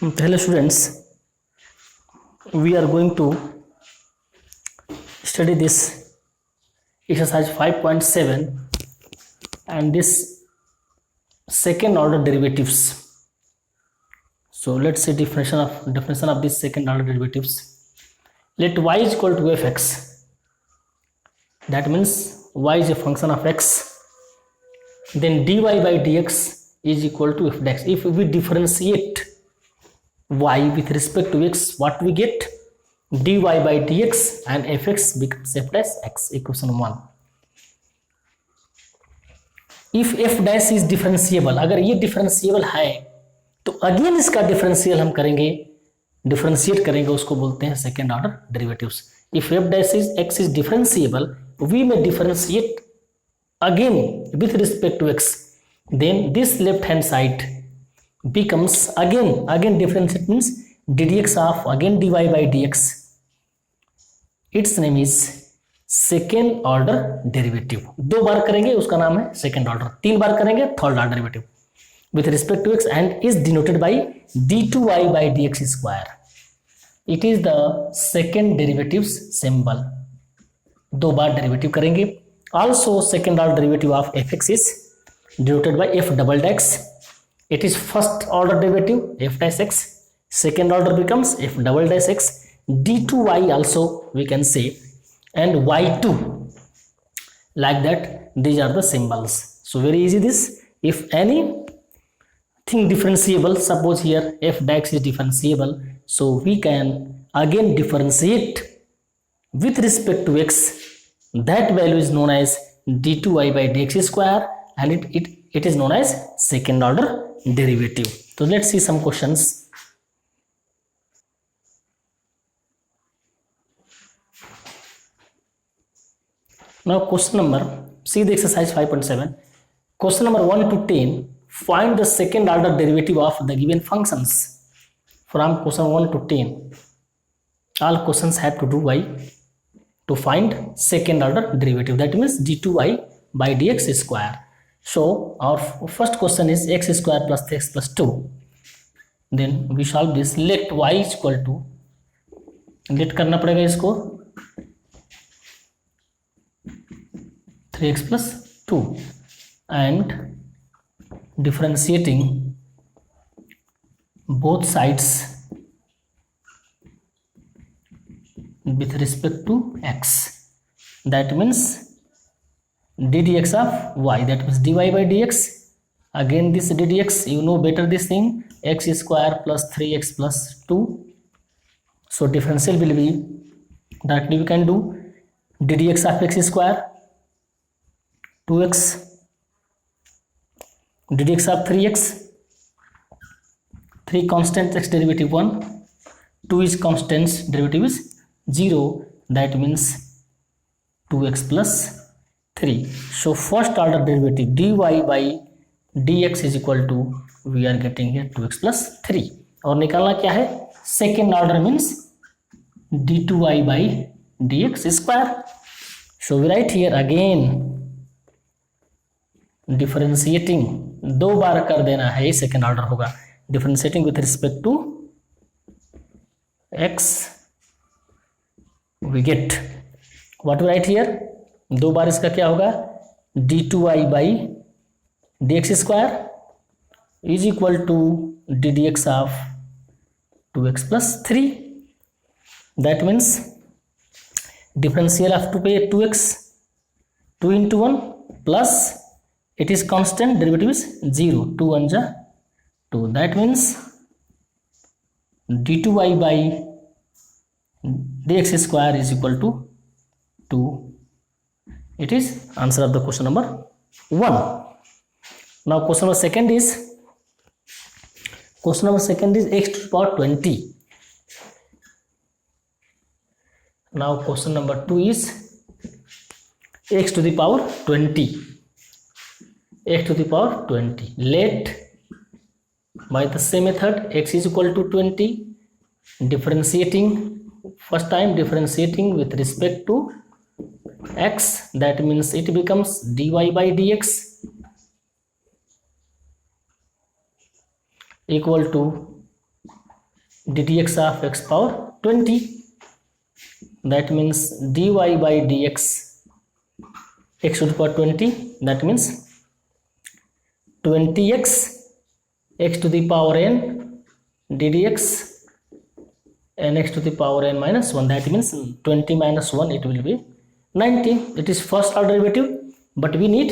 Hello students, we are going to study this exercise 5.7 and this second order derivatives. So let's see definition of this second order derivatives. Let y is equal to fx, that means y is a function of x, then dy by dx is equal to f dx. If we differentiate y with respect to x, what we get? dy by dx and fx becomes f dash x. Equation 1. if f dash is differentiable, अगर ये differentiable है तो again इसका differential हम करेंगे, differentiate करेंगे, उसको बोलते हैं second order derivatives. If F dash is X is differentiable, we may differentiate again with respect to X, then this left hand side becomes again differentiate means ddx of again dy by dx. Its name is second order derivative. 2 बार करेंगे उसका नाम है second order, 3 बार करेंगे third order derivative with respect to x and is denoted by d2y by dx square. It is the second derivatives symbol. 2 bar derivative करेंगे. Also second order derivative of fx is denoted by f double x. It is first order derivative f dash x, second order becomes f double dash x. d2y also we can say, and y2, like that. These are the symbols. So very easy this. If anything differentiable, suppose here f dash is differentiable, so we can again differentiate with respect to x. That value is known as d2y by dx square, and it is known as second order derivative. So let's see some questions. Now question number, see the exercise 5.7. Question number 1 to 10, find the second order derivative of the given functions. From question 1 to 10, all questions have to do by to find second order derivative, that means d2y by dx square. So our first question is x square plus 3x plus 2. Then we solve this. Let y is equal to, let करना पड़ेगा इसको 3x plus 2 and differentiating both sides with respect to x, that means ddx of y, that means dy by dx. Again this ddx, you know better this thing, x square plus 3x plus 2. So differential will be, directly we can do ddx of x square 2x, ddx of 3x, 3 constant x derivative 1, 2 is constant derivative is 0, that means 2x plus 3. So first order derivative dy by dx is equal to, we are getting here 2x plus 3. और निकालना क्या है? Second order means d2y by dx square. So we write here again differentiating, 2 बार कर देना है, ये second order होगा. differentiating with respect to x, we get what we write here, 2 बार इसका क्या होगा, d2y by dx square is equal to ddx of 2x plus 3. That means differential of 2x, 2 into 1 plus it is constant, derivative is 0, 2 1 ja 2. That means d2y by dx square is equal to 2. It is answer of the question number 1. Now question number second is x to the power 20. Now question number 2 is x to the power 20. x to the power 20. Let by the same method x is equal to 20, differentiating, first time differentiating with respect to x, that means it becomes dy by dx equal to ddx of x power 20. That means dy by dx x to the power 20, that means 20x x to the power n ddx n x to the power n minus 1. That means 20 minus 1, it will be 19. It is first order derivative, but we need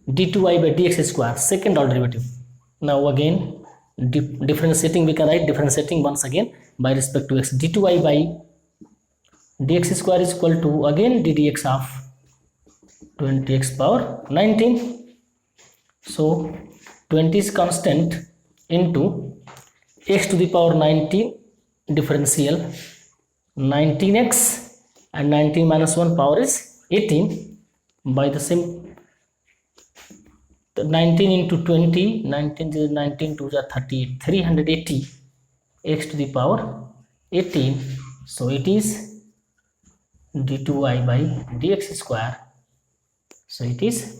d2y by dx square, second order derivative. Now again differentiating, we can write differentiating once again by respect to x. d2y by dx square is equal to again ddx of 20x power 19. So 20 is constant into x to the power 19 differential 19x and 19 minus 1 power is 18 by the same 19 into 20, 19 to the 38, 380 x to the power 18. So it is d2y by dx square. So it is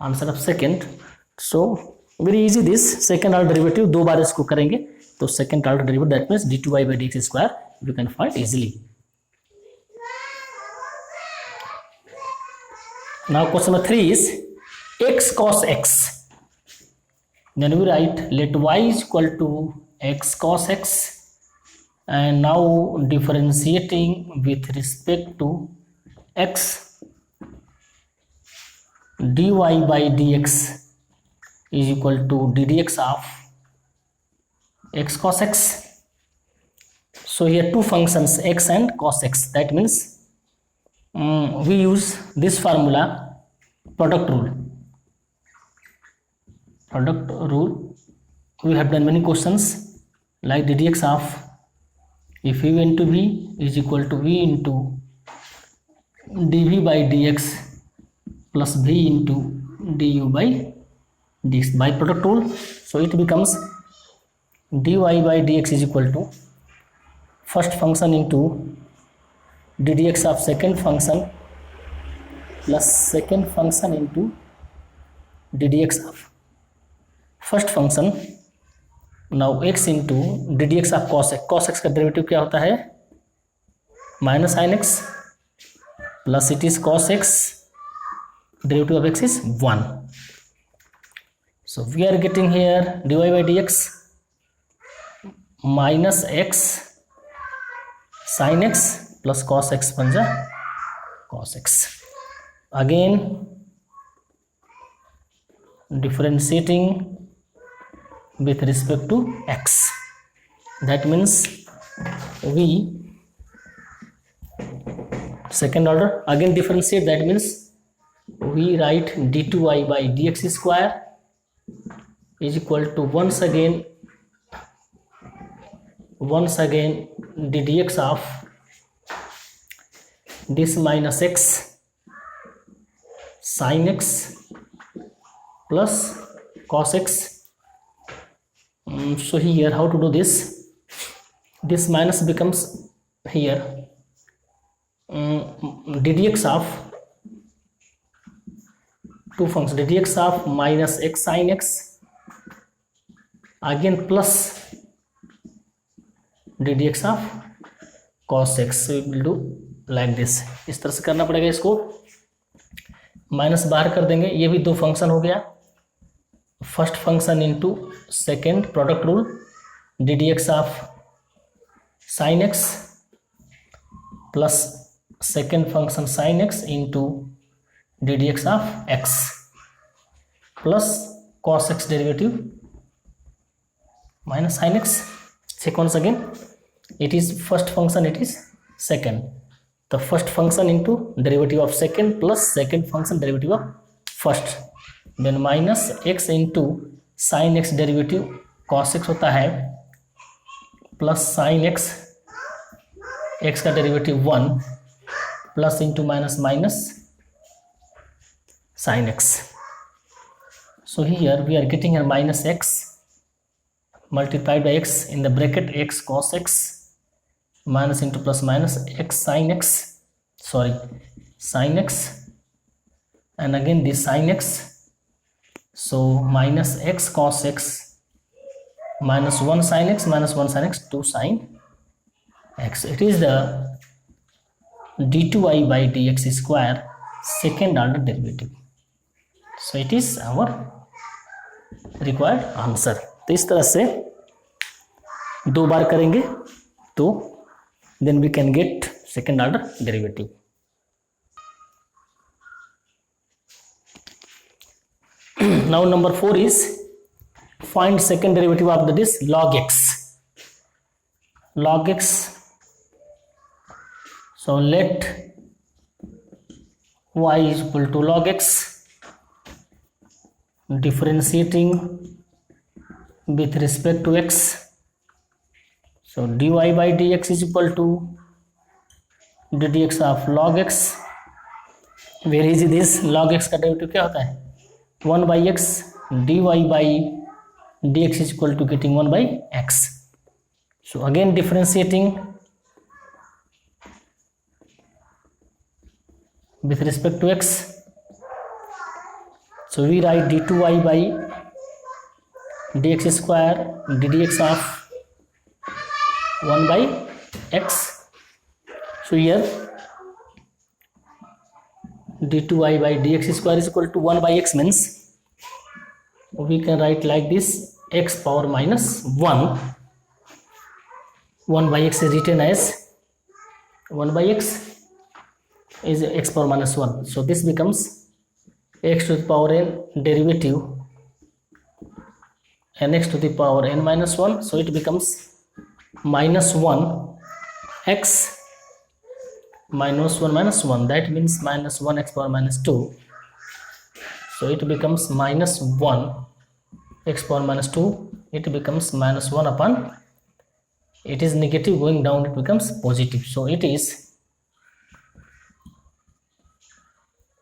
answer of second. So very easy, this second order derivative दो बार इसको करेंगे तो second order derivative that means d2y by dx square you can find easily. Now question number 3 is x cos x. Then we write let y is equal to x cos x, and now differentiating with respect to x, dy by dx is equal to ddx of x cos x. So here two functions x and cos x, that means we use this formula, product rule. We have done many questions like ddx of if v into v is equal to v into dv by dx plus v into du by dx by product rule. So it becomes dy by dx is equal to first function into ddx of second function plus second function into ddx of first function. Now x into ddx of cos x. Cos x का derivative क्या होता है? Minus sine x plus it is cos x, derivative of x is 1. So we are getting here dy by dx minus x sin x plus cos x बन जा cos x. Again differentiating with respect to x, that means we second order again differentiate, that means we write d2y by dx square is equal to once again ddx of this minus x sin x plus cos x. So here how to do this? This minus becomes here ddx of two functions, ddx of minus x sin x again plus ddx of cos x. So we will do like this. इस तरह से करना पड़ेगा. इसको minus बाहर कर देंगे. ये भी दो फंक्शन हो गया. First function into second product rule ddx of sin x plus second function sin x into ddx of x plus cos x derivative minus sin x. Check once again, it is first function, it is second. The first function into derivative of second plus second function derivative of first, then minus x into sin x derivative cos x होता है plus sin x, x का derivative 1 plus into minus minus sin x. So here we are getting a minus x multiplied by x in the bracket x cos x minus into plus minus x sin x, sin x, and again this sin x. So minus x cos x minus 1 sin x minus 1 sin x 2 sin x. It is the d2y by dx square second order derivative. So it is our required answer. तो इस तरह से 2 बार करेंगे तो then we can get second order derivative. Now number 4 is find second derivative of this log x. Log x. So let y is equal to log x, differentiating with respect to x. So dy by dx is equal to ddx of log x. Where is this? Log x का derivative क्या होता है? 1 by x. dy by dx is equal to getting 1 by x. So again differentiating with respect to x. So we write d2y by dx square ddx of 1 by x. So here d2y by dx square is equal to 1 by x means we can write like this: x power minus 1. 1 by x is written as 1 by x is x power minus 1. So this becomes x to the power n derivative and x to the power n minus 1. So it becomes minus 1 x minus 1 minus 1. That means minus 1 x power minus 2. So it becomes minus 1 x power minus 2. It becomes minus 1 upon, it is negative going down, it becomes positive. So it is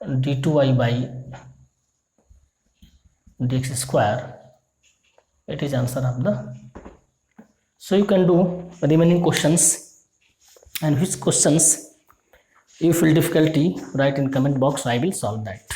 d2y by dx square. It is answer of the. So you can do remaining questions, and which questions you feel difficulty, write in comment box. I will solve that.